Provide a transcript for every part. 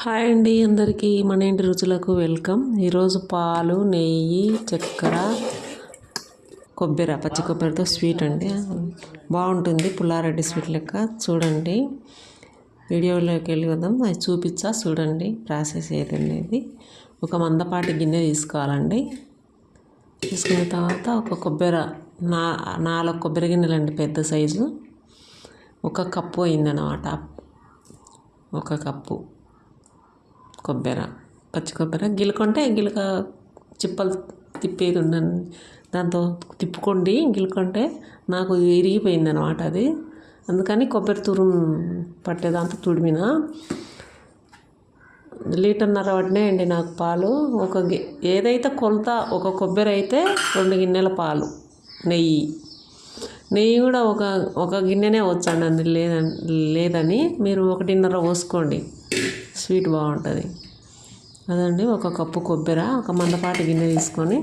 Hi అండి, అందరికీ మన ఇంటి రుచులకు వెల్కమ్. ఈరోజు పాలు, నెయ్యి, చక్కెర, కొబ్బరి, పచ్చి కొబ్బరితో స్వీట్ అండి. బాగుంటుంది, పుల్లారెడ్డి స్వీట్ లెక్క. చూడండి, వీడియోలోకి వెళ్ళి వద్దాం. అది చూపించా, చూడండి ప్రాసెస్ ఏదనేది. ఒక మందపాటి గిన్నె తీసుకోవాలండి. తీసుకున్న తర్వాత ఒక కొబ్బరి, 4 కొబ్బరి గిన్నెలండి, పెద్ద సైజు. 1 కప్పు అయిందన్నమాట. 1 కప్పు కొబ్బరి, పచ్చి కొబ్బరి. గిలుకుంటే గిలక చిప్పలు తిప్పేది ఉండండి, దాంతో తిప్పుకోండి. గిలుకుంటే నాకు ఇరిగిపోయింది అనమాట అది. అందుకని కొబ్బరి తురుము పట్టేదాంతో తుడిమిన. 1.5 లీటర్ పట్టినాయండి నాకు పాలు. ఏదైతే కొలత, 1 కొబ్బరి అయితే 2 గిన్నెల పాలు. నెయ్యి కూడా ఒక గిన్నెనే వచ్చండి, లేదని మీరు 1.5 పోసుకోండి, స్వీట్ బాగుంటుంది. అదండి, 1 కప్పు కొబ్బరి. ఒక మందపాటి గిన్నె తీసుకొని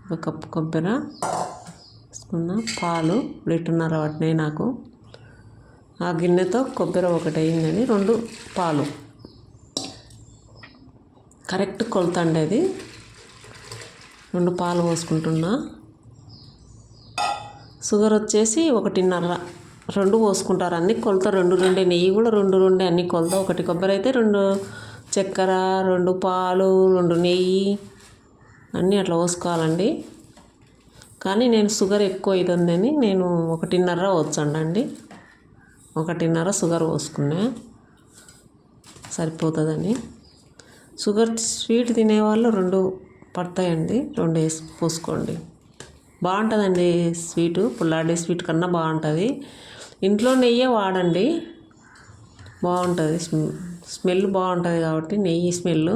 1 కప్పు కొబ్బరి తీసుకున్న. పాలు 1.5 లీటర్ పట్టినాయి నాకు. ఆ గిన్నెతో కొబ్బరి 1 అయిందని 2 పాలు. కరెక్ట్ కొలత అండి అది. 2 పాలు పోసుకుంటున్నా. షుగర్ వచ్చేసి 1.5, 2 పోసుకుంటారు అన్ని కొలత. 2 నెయ్యి కూడా 2 అన్ని కొలత. 1 కొబ్బరి అయితే 2 చక్కెర, 2 పాలు, 2 నెయ్యి అన్నీ అట్లా పోసుకోవాలండి. కానీ నేను షుగర్ ఎక్కువ అవుతుందని నేను 1.5 వచ్చండి. 1.5 షుగర్ పోసుకున్నా, సరిపోతుందని. షుగర్ స్వీట్ తినేవాళ్ళు 2 పడతాయండి, 2 వేసి పోసుకోండి. బాగుంటుందండి స్వీటు, పుల్లారెడ్డి స్వీట్ కన్నా బాగుంటుంది. ఇంట్లో నెయ్యే వాడండి, బాగుంటుంది. స్మెల్ బాగుంటుంది కాబట్టి, నెయ్యి స్మెల్.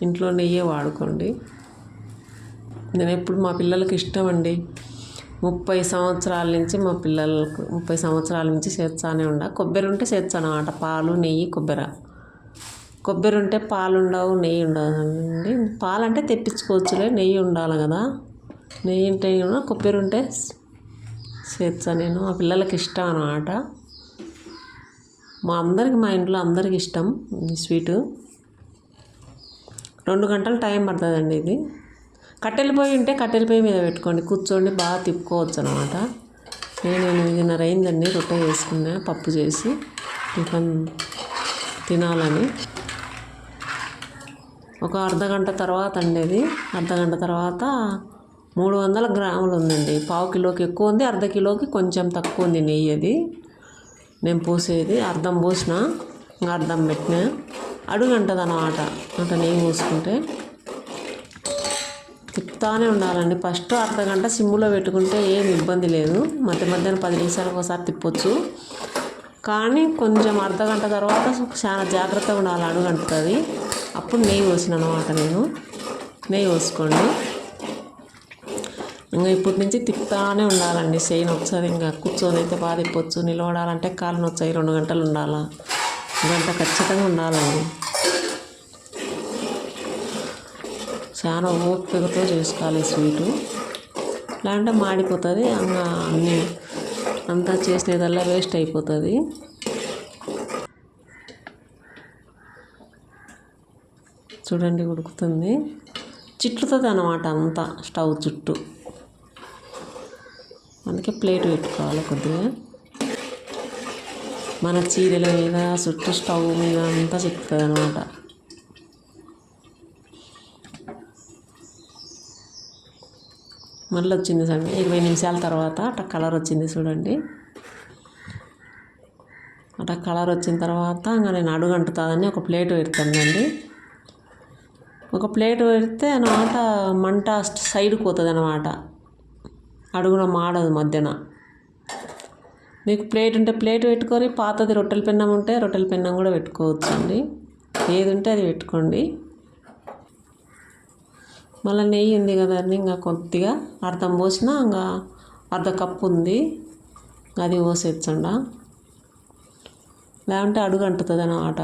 ఇంట్లో నెయ్యే వాడుకోండి. నేను ఎప్పుడు మా పిల్లలకి ఇష్టం అండి. 30 సంవత్సరాల నుంచి మా పిల్లలకు 30 సంవత్సరాల నుంచి చేర్చానే ఉండ. కొబ్బరి ఉంటే చేర్చాను అన్నమాట. పాలు, నెయ్యి, కొబ్బరి ఉంటే పాలు ఉండవు, నెయ్యి ఉండదండి. పాలు అంటే తెప్పించుకోవచ్చులే, నెయ్యి ఉండాలి కదా. నెయ్యి ఉంటే కొబ్బరి ఉంటే చేర్చా నేను. మా పిల్లలకి ఇష్టం అన్నమాట. మా ఇంట్లో అందరికి ఇష్టం ఈ స్వీటు. 2 గంటలు టైం పడుతుందండి ఇది. కట్టెల పొయ్యి ఉంటే కట్టెల పొయ్యి మీద పెట్టుకోండి, కూర్చోండి, బాగా తిప్పుకోవచ్చు అనమాట. నేను 8:30 అయిందండి. రొట్టె చేసుకున్నా, పప్పు చేసి టిఫిన్ తినాలని. ఒక అర్ధగంట తర్వాత అండి అది. అర్ధగంట తర్వాత 300 గ్రాములు ఉందండి. 1/2 కిలోకి ఎక్కువ ఉంది, అర్ధ కిలోకి కొంచెం తక్కువ ఉంది నెయ్యి. అది నేను పోసేది అర్ధం పోసిన, అర్ధం పెట్టిన. అడుగంటది అన్నమాట. అంటే నెయ్యి పోసుకుంటే తిప్పుతానే ఉండాలండి. ఫస్ట్ అర్ధగంట సిమ్ములో పెట్టుకుంటే ఏం ఇబ్బంది లేదు. మధ్యాహ్నం 10 నిమిషాలకు ఒకసారి తిప్పొచ్చు. కానీ కొంచెం అర్ధగంట తర్వాత చాలా జాగ్రత్తగా ఉండాలి, అడుగంటుతుంది. అప్పుడు నెయ్యి పోసిన అన్నమాట నేను. నెయ్యి పోసుకోండి. ఇంకా ఇప్పటి నుంచి తిప్పుతానే ఉండాలండి. చేయను ఒకసారి. ఇంకా కూర్చొని అయితే బాగా తిప్పొచ్చు. నిలబడాలంటే కాలు నొచ్చాయి. 2 గంటలు ఉండాలా, గంట ఖచ్చితంగా ఉండాలండి. చాలా ఓపికతో చేసుకోవాలి స్వీటు, లేదంటే మాడిపోతుంది. అంతా చేసినదల్లా వేస్ట్ అయిపోతుంది. చూడండి, ఉడుకుతుంది. చిట్లుతుంది అన్నమాట అంతా స్టవ్ చుట్టూ. అందుకే ప్లేట్ పెట్టుకోవాలి కొద్దిగా. మన చీరల మీద, చుట్టూ స్టవ్ మీద అంతా చిక్కుతుంది అన్నమాట. మళ్ళీ వచ్చింది సండి 20 నిమిషాల తర్వాత అట్లా కలర్ వచ్చింది చూడండి. అట్లా కలర్ వచ్చిన తర్వాత ఇంకా నేను అడుగంటుతుందని ఒక ప్లేట్ పెడతానండి. ఒక ప్లేట్ పెడితే అన్నమాట మంట సైడ్కి పోతుంది అన్నమాట, అడుగున మాడదు మధ్యన. మీకు ప్లేట్ ఉంటే ప్లేట్ పెట్టుకొని, పాతది రొట్టెల పెన్నం ఉంటే రొట్టెల పెన్నం కూడా పెట్టుకోవచ్చు అండి. ఏది ఉంటే అది పెట్టుకోండి. మళ్ళీ నెయ్యి ఉంది కదండి, ఇంకా కొద్దిగా అర్ధం పోసిన, ఇంకా అర్ధ కప్పు ఉంది, అది పోసేచ్చండ. లేదంటే అడుగు అంటుతుంది అన్నమాట.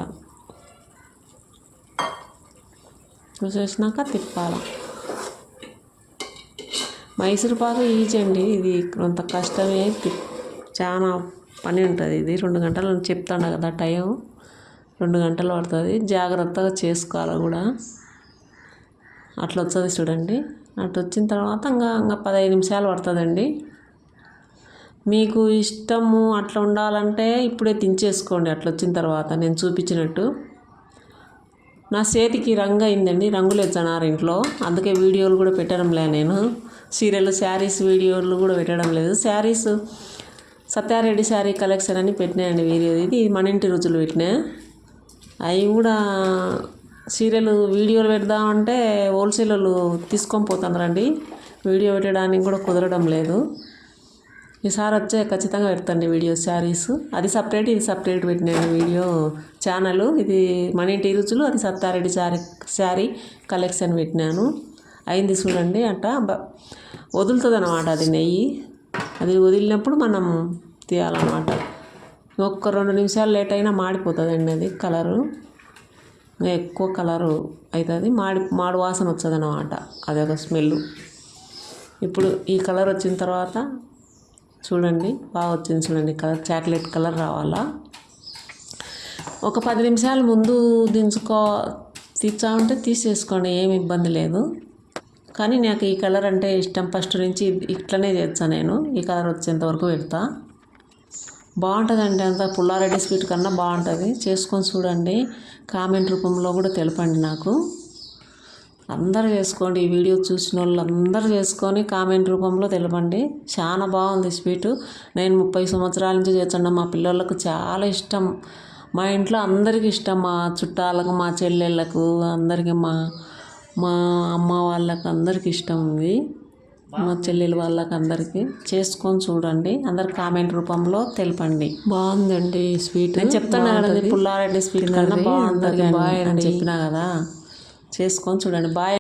పోసేసినాక తిప్పాలి. మైసూరుపాకు ఈజీ అండి, ఇది కొంత కష్టమే. చాలా పని ఉంటుంది ఇది. 2 గంటలు చెప్తాను కదా టైం. 2 గంటలు పడుతుంది. జాగ్రత్తగా చేసుకోవాలి కూడా. అట్లా వస్తుంది చూడండి. అట్లా వచ్చిన తర్వాత ఇంకా 15 నిమిషాలు పడుతుందండి. మీకు ఇష్టము అట్లా ఉండాలంటే ఇప్పుడే దించేసుకోండి. అట్లా వచ్చిన తర్వాత నేను చూపించినట్టు. నా చేతికి రంగు అయిందండి. రంగులు వేస్తున్నారు ఇంట్లో, అందుకే వీడియోలు కూడా పెట్టడం లేదు. నేను సీరియల్ శారీస్ వీడియోలు కూడా పెట్టడం లేదు. శారీస్ సత్యారెడ్డి శారీ కలెక్షన్ అని పెట్టినాయండి వీడియో. ఇది మన ఇంటి రుచులు పెట్టినా. అవి కూడా సీరియల్ వీడియోలు పెడదామంటే హోల్సేలర్లు తీసుకొని పోతున్నారండి. వీడియో పెట్టడానికి కూడా కుదరడం లేదు. ఈసారి వచ్చే ఖచ్చితంగా పెడతాండి వీడియో. శారీస్ అది సపరేట్, ఇది సపరేట్ పెట్టినాను వీడియో ఛానల్. ఇది మన ఇంటి రుచులు, అది సత్తారెడ్డి శారీ కలెక్షన్ పెట్టినాను. అయింది చూడండి. అట్ట వదులుతుంది అన్నమాట అది నెయ్యి. అది వదిలినప్పుడు మనం తీయాలన్నమాట. ఒక్క 2 నిమిషాలు లేట్ అయినా మాడిపోతుందండి అది కలరు. ఎక్కువ కలరు అవుతుంది, మాడు వాసన వస్తుంది అన్నమాట. అదొక స్మెల్. ఇప్పుడు ఈ కలర్ వచ్చిన తర్వాత చూడండి, బాగా వచ్చింది చూడండి కలర్. చాక్లెట్ కలర్ రావాలా. ఒక 10 నిమిషాల ముందు తీర్చామంటే తీసేసుకోండి, ఏమి ఇబ్బంది లేదు. కానీ నాకు ఈ కలర్ అంటే ఇష్టం. ఫస్ట్ నుంచి ఇట్లనే చేస్తాను నేను. ఈ కలర్ వచ్చేంత వరకు పెడతా. బాగుంటుందండి. అంత పుల్లారెడ్డి స్వీట్ కన్నా బాగుంటుంది. చేసుకొని చూడండి. కామెంట్ రూపంలో కూడా తెలపండి నాకు. అందరూ చేసుకోండి. ఈ వీడియో చూసిన వాళ్ళు అందరూ చేసుకొని కామెంట్ రూపంలో తెలపండి. చాలా బాగుంది స్వీటు. నేను 30 సంవత్సరాల నుంచి చేస్తాను. మా పిల్లలకు చాలా ఇష్టం. మా ఇంట్లో అందరికీ ఇష్టం. మా చుట్టాలకు, మా చెల్లెళ్ళకు అందరికీ, మా అమ్మ వాళ్ళకు అందరికీ ఇష్టం ఉంది. మా చెల్లెలు వాళ్ళకి అందరికీ చేసుకొని చూడండి. అందరు కామెంట్ రూపంలో తెలపండి. బాగుందండి స్వీట్. నేను చెప్తాను కదండి, పుల్లారెడ్డి స్వీట్ కన్నా బాగుంటుంది అని చెప్పినా కదా. చేసుకొని చూడండి. బాయ్.